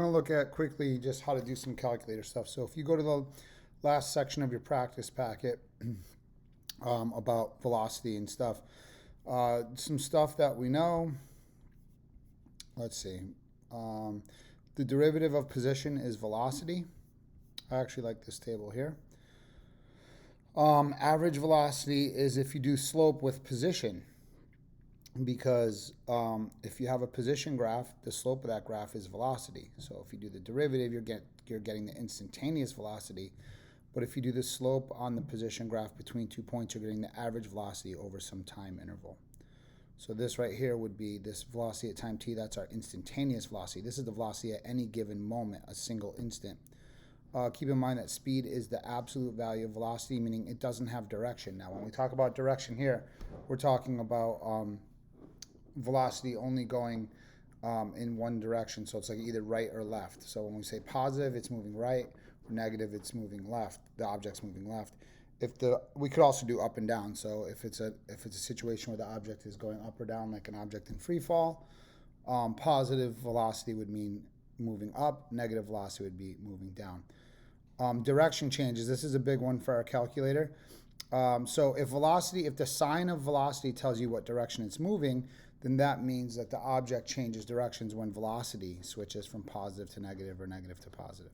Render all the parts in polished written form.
I'm going to look at quickly just how to do some calculator stuff. So if you go to the last section of your practice packet about velocity and stuff, some stuff that we know. Let's see. The derivative of position is velocity. I actually like this table here. Average velocity is if you do slope with position, because if you have a position graph, the slope of that graph is velocity. So if you do the derivative, you're getting the instantaneous velocity. But if you do the slope on the position graph between 2 points, you're getting the average velocity over some time interval. So this right here would be this velocity at time t. That's our instantaneous velocity. This is the velocity at any given moment, a single instant. Keep in mind that speed is the absolute value of velocity, meaning it doesn't have direction. Now, when we talk about direction here, we're talking about velocity only going in one direction. So it's like either right or left. So when we say positive, it's moving right, or negative, it's moving left. The object's moving left. We could also do up and down. So if it's a situation where the object is going up or down, like an object in free fall, positive velocity would mean moving up, negative velocity would be moving down. Direction changes. This is a big one for our calculator. So if the sign of velocity tells you what direction it's moving, then that means that the object changes directions when velocity switches from positive to negative or negative to positive.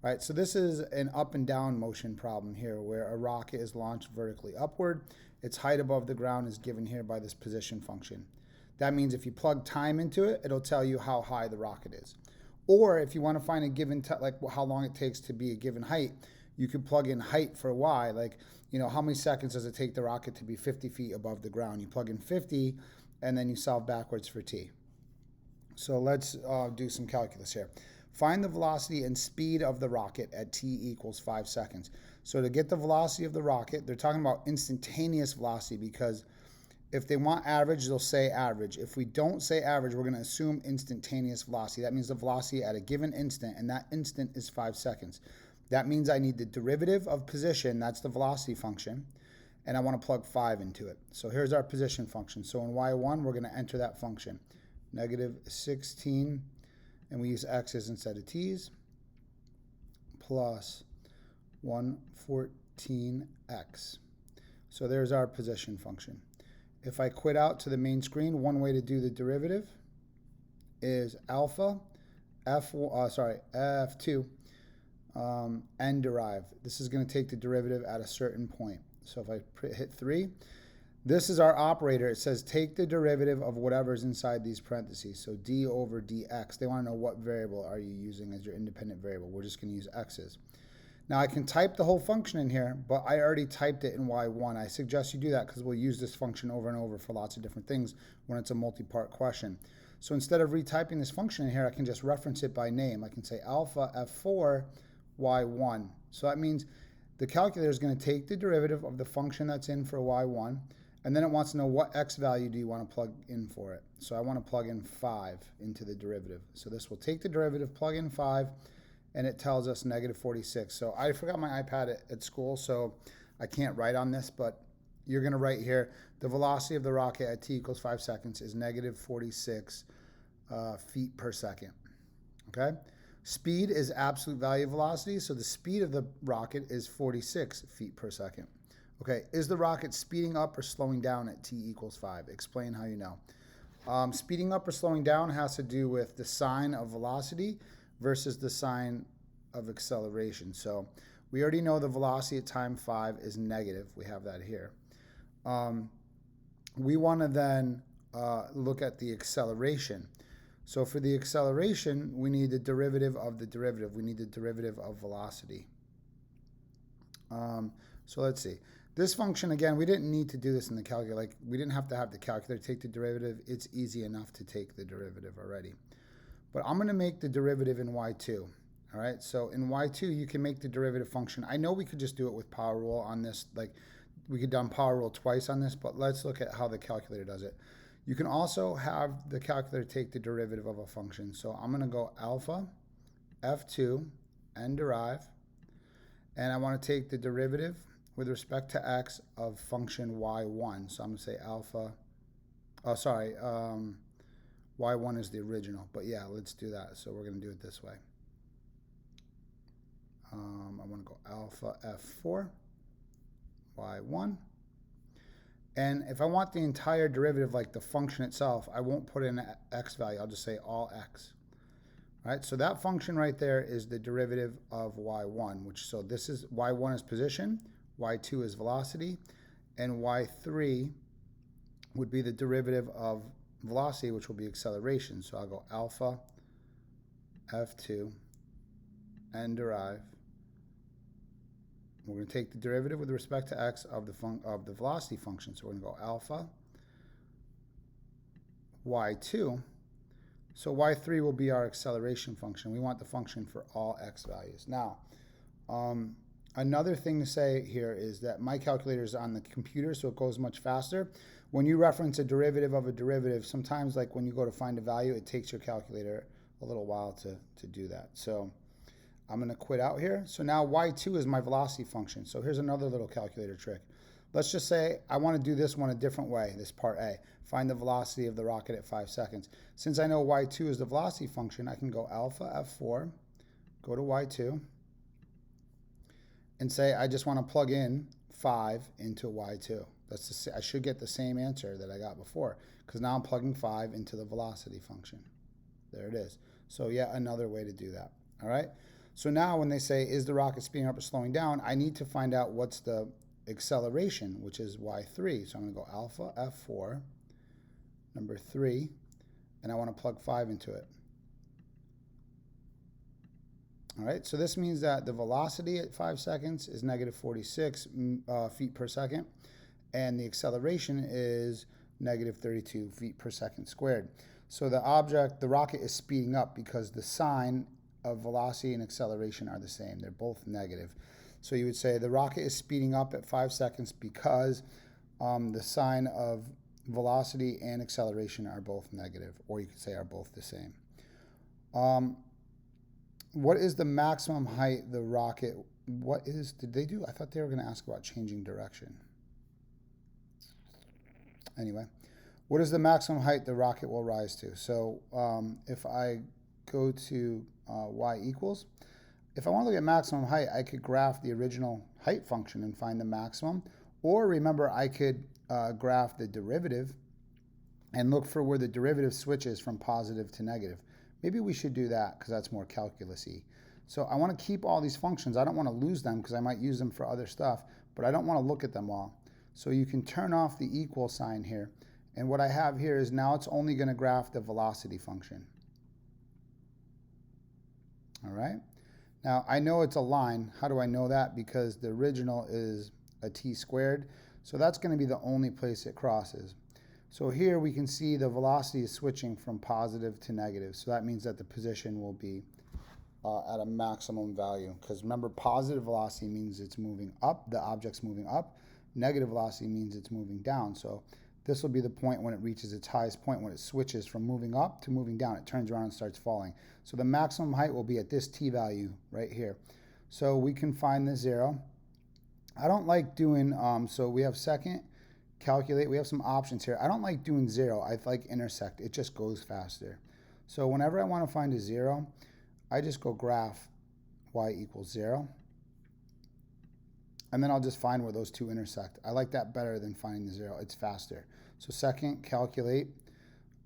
All right, so this is an up and down motion problem here where a rocket is launched vertically upward. Its height above the ground is given here by this position function. That means if you plug time into it, it'll tell you how high the rocket is. Or if you want to find a given, like how long it takes to be a given height, you could plug in height for y, like, how many seconds does it take the rocket to be 50 feet above the ground? You plug in 50, and then you solve backwards for t. So let's do some calculus here. Find the velocity and speed of the rocket at t equals 5 seconds. So to get the velocity of the rocket, they're talking about instantaneous velocity because if they want average, they'll say average. If we don't say average, we're going to assume instantaneous velocity. That means the velocity at a given instant, and that instant is 5 seconds. That means I need the derivative of position, that's the velocity function, and I want to plug 5 into it. So here's our position function. So in y1, we're going to enter that function, negative 16, and we use x's instead of t's, plus 114x. So there's our position function. If I quit out to the main screen, one way to do the derivative is alpha, f2, and derive. This is going to take the derivative at a certain point. So if I hit 3, this is our operator. It says take the derivative of whatever's inside these parentheses. So d over dx. They want to know what variable are you using as your independent variable. We're just going to use x's. Now I can type the whole function in here, but I already typed it in y1. I suggest you do that because we'll use this function over and over for lots of different things when it's a multi-part question. So instead of retyping this function in here, I can just reference it by name. I can say alpha f4 y1. So that means the calculator is going to take the derivative of the function that's in for y1, and then it wants to know what x value do you want to plug in for it. So I want to plug in 5 into the derivative. So this will take the derivative, plug in 5, and it tells us negative 46. So I forgot my iPad at school, so I can't write on this, but you're going to write here, the velocity of the rocket at t equals 5 seconds is negative 46 feet per second. Okay? Speed is absolute value of velocity, so the speed of the rocket is 46 feet per second. Okay, is the rocket speeding up or slowing down at t equals 5? Explain how you know. Speeding up or slowing down has to do with the sign of velocity versus the sign of acceleration. So we already know the velocity at time 5 is negative. We have that here. We want to then look at the acceleration. So for the acceleration, we need the derivative of the derivative. We need the derivative of velocity. So let's see. This function, again, we didn't need to do this in the calculator. Like, we didn't have to have the calculator take the derivative. It's easy enough to take the derivative already. But I'm going to make the derivative in y2. All right, so in y2, you can make the derivative function. I know we could just do it with power rule on this. Like, we could done power rule twice on this, but let's look at how the calculator does it. You can also have the calculator take the derivative of a function. So I'm going to go alpha, f2, and derive. And I want to take the derivative with respect to x of function y1. So I'm going to say alpha, y1 is the original. But yeah, let's do that. So we're going to do it this way. I want to go alpha f4, y1. And if I want the entire derivative, like the function itself, I won't put in x value. I'll just say all x. All right, so that function right there is the derivative of y1, which, so this is, y1 is position, y2 is velocity, and y3 would be the derivative of velocity, which will be acceleration. So I'll go alpha f2 and derive. We're going to take the derivative with respect to x of the velocity function. So we're going to go alpha y2. So y3 will be our acceleration function. We want the function for all x values. Now, another thing to say here is that my calculator is on the computer, so it goes much faster. When you reference a derivative of a derivative, sometimes like when you go to find a value, it takes your calculator a little while to do that. So I'm going to quit out here. So now y2 is my velocity function. So here's another little calculator trick. Let's just say I want to do this one a different way, this part A. Find the velocity of the rocket at 5 seconds. Since I know y2 is the velocity function, I can go alpha f4, go to y2, and say I just want to plug in 5 into y2. I should get the same answer that I got before, because now I'm plugging 5 into the velocity function. There it is. So yet another way to do that. All right. So now when they say, is the rocket speeding up or slowing down, I need to find out what's the acceleration, which is y3. So I'm going to go alpha f4, number 3, and I want to plug 5 into it. All right, so this means that the velocity at 5 seconds is negative 46 feet per second, and the acceleration is negative 32 feet per second squared. So the rocket is speeding up because the sign of velocity and acceleration are the same. They're both negative. So you would say the rocket is speeding up at 5 seconds because the sign of velocity and acceleration are both negative, or you could say are both the same. What is the maximum height the rocket, did they do? I thought they were going to ask about changing direction. Anyway, what is the maximum height the rocket will rise to? So if I go to y equals, if I want to look at maximum height, I could graph the original height function and find the maximum. Or remember, I could graph the derivative and look for where the derivative switches from positive to negative. Maybe we should do that because that's more calculus-y. So I want to keep all these functions. I don't want to lose them because I might use them for other stuff, but I don't want to look at them all. So you can turn off the equal sign here. And what I have here is now it's only going to graph the velocity function. All right. Now I know it's a line. How do I know that? Because the original is a t squared. So that's going to be the only place it crosses. So here we can see the velocity is switching from positive to negative. So that means that the position will be at a maximum value. Because remember, positive velocity means it's moving up, the object's moving up. Negative velocity means it's moving down. So this will be the point when it reaches its highest point, when it switches from moving up to moving down. It turns around and starts falling. So the maximum height will be at this t value right here. So we can find the 0. I don't like doing, so we have second, calculate. We have some options here. I don't like doing 0. I like intersect. It just goes faster. So whenever I want to find a 0, I just go graph y equals 0. And then I'll just find where those two intersect. I like that better than finding the 0. It's faster. So second, calculate.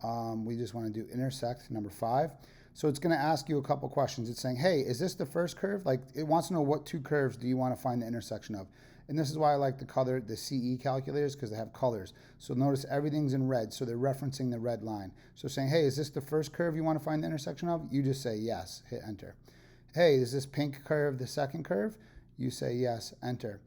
We just want to do intersect, number 5. So it's going to ask you a couple questions. It's saying, hey, is this the first curve? Like, it wants to know what two curves do you want to find the intersection of. And this is why I like the CE calculators, because they have colors. So notice everything's in red, so they're referencing the red line. So saying, hey, is this the first curve you want to find the intersection of? You just say yes, hit enter. Hey, is this pink curve the second curve? You say yes, enter.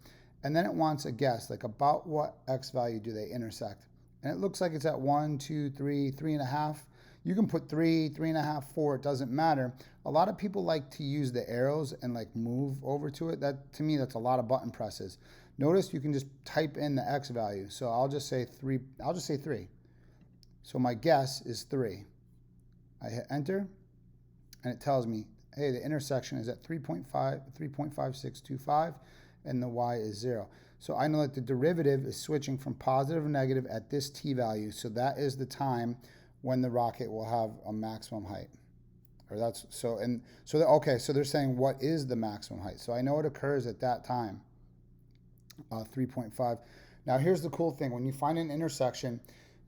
And then it wants a guess, like about what x value do they intersect. And it looks like it's at 1, 2, 3, 3.5. You can put 3, 3.5, 4, it doesn't matter. A lot of people like to use the arrows and like move over to it. That, to me, that's a lot of button presses. Notice you can just type in the x value. So I'll just say 3. I'll just say 3. So my guess is 3. I hit enter, and it tells me, hey, the intersection is at 3.5625, and the y is 0. So I know that the derivative is switching from positive to negative at this t value. So that is the time when the rocket will have a maximum height. Or that's so, and so okay, so they're saying what is the maximum height? So I know it occurs at that time, 3.5. Now here's the cool thing: when you find an intersection,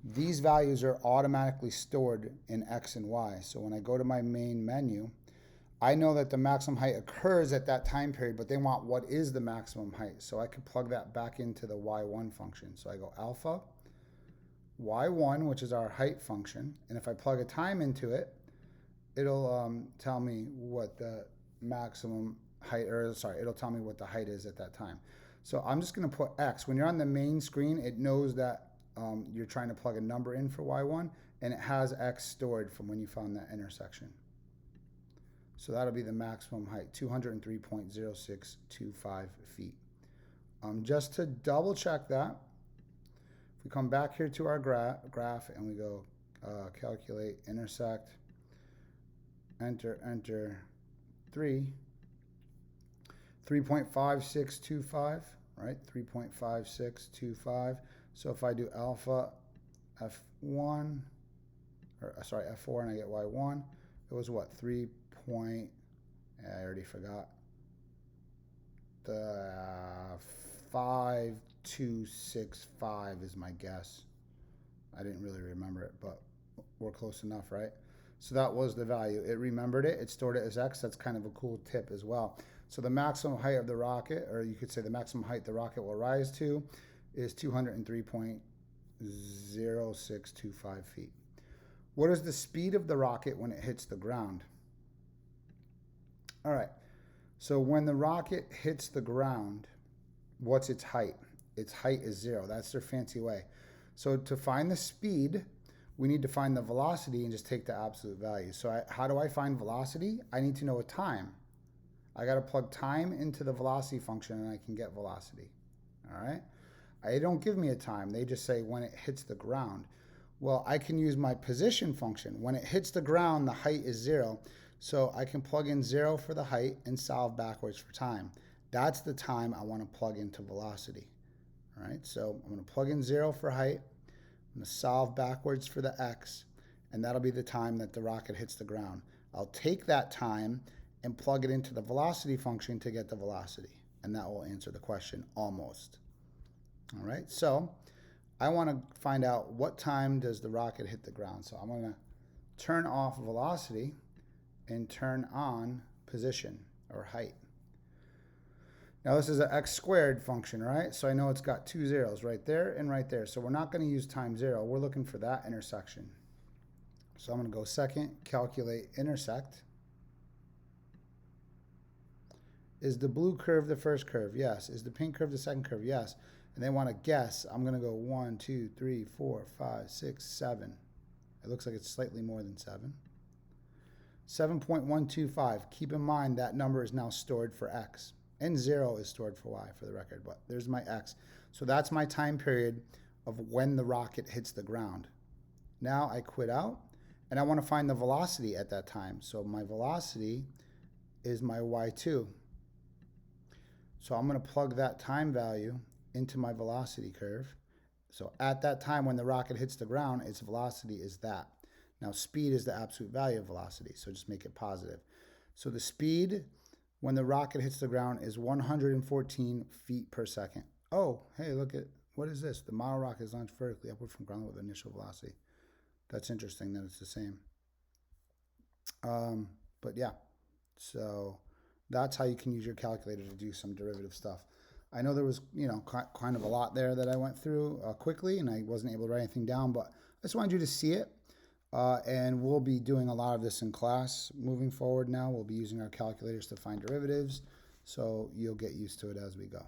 these values are automatically stored in X and Y. So when I go to my main menu, I know that the maximum height occurs at that time period, but they want what is the maximum height. So I could plug that back into the y1 function. So I go alpha y1, which is our height function, and if I plug a time into it, it'll tell me what the maximum height, or sorry, it'll tell me what the height is at that time. So I'm just going to put X. When you're on the main screen, it knows that you're trying to plug a number in for y1, and it has X stored from when you found that intersection. So that'll be the maximum height, 203.0625 feet. Just to double check that, if we come back here to our graph and we go calculate, intersect, enter 3.5625, right? 3.5625. So if I do alpha F1, or sorry, F4, and I get Y1, it was what, 3 point, I already forgot, the 5265 is my guess. I didn't really remember it, but we're close enough, right? So that was the value. It remembered it. It stored it as X. That's kind of a cool tip as well. So the maximum height of the rocket, or you could say the maximum height the rocket will rise to, is 203.0625 feet. What is the speed of the rocket when it hits the ground? All right. So when the rocket hits the ground, what's its height? Its height is 0. That's their fancy way. So to find the speed, we need to find the velocity and just take the absolute value. So how do I find velocity? I need to know a time. I got to plug time into the velocity function and I can get velocity. All right. They don't give me a time. They just say when it hits the ground. Well, I can use my position function. When it hits the ground, the height is 0. So I can plug in 0 for the height and solve backwards for time. That's the time I want to plug into velocity. All right. So I'm going to plug in 0 for height. I'm going to solve backwards for the X, and that'll be the time that the rocket hits the ground. I'll take that time and plug it into the velocity function to get the velocity, and that will answer the question almost. All right, so I want to find out what time does the rocket hit the ground. So I'm going to turn off velocity and turn on position or height. Now this is an x squared function, right? So I know it's got two zeros right there and right there. So we're not going to use time 0. We're looking for that intersection. So I'm going to go second, calculate, intersect. Is the blue curve the first curve? Yes. Is the pink curve the second curve? Yes. And they want to guess. I'm going to go 1, 2, 3, 4, 5, 6, 7. It looks like it's slightly more than 7. 7.125. Keep in mind that number is now stored for x. And 0 is stored for y, for the record, but there's my x. So that's my time period of when the rocket hits the ground. Now I quit out, and I want to find the velocity at that time. So my velocity is my y2. So I'm going to plug that time value into my velocity curve. So at that time when the rocket hits the ground, its velocity is that. Now speed is the absolute value of velocity, so just make it positive. So the speed when the rocket hits the ground is 114 feet per second. Oh, hey, look at, what is this? The model rocket is launched vertically upward from ground with initial velocity. That's interesting that it's the same. But yeah, so that's how you can use your calculator to do some derivative stuff. I know there was, kind of a lot there that I went through quickly, and I wasn't able to write anything down, but I just wanted you to see it. And we'll be doing a lot of this in class moving forward now. We'll be using our calculators to find derivatives, so you'll get used to it as we go.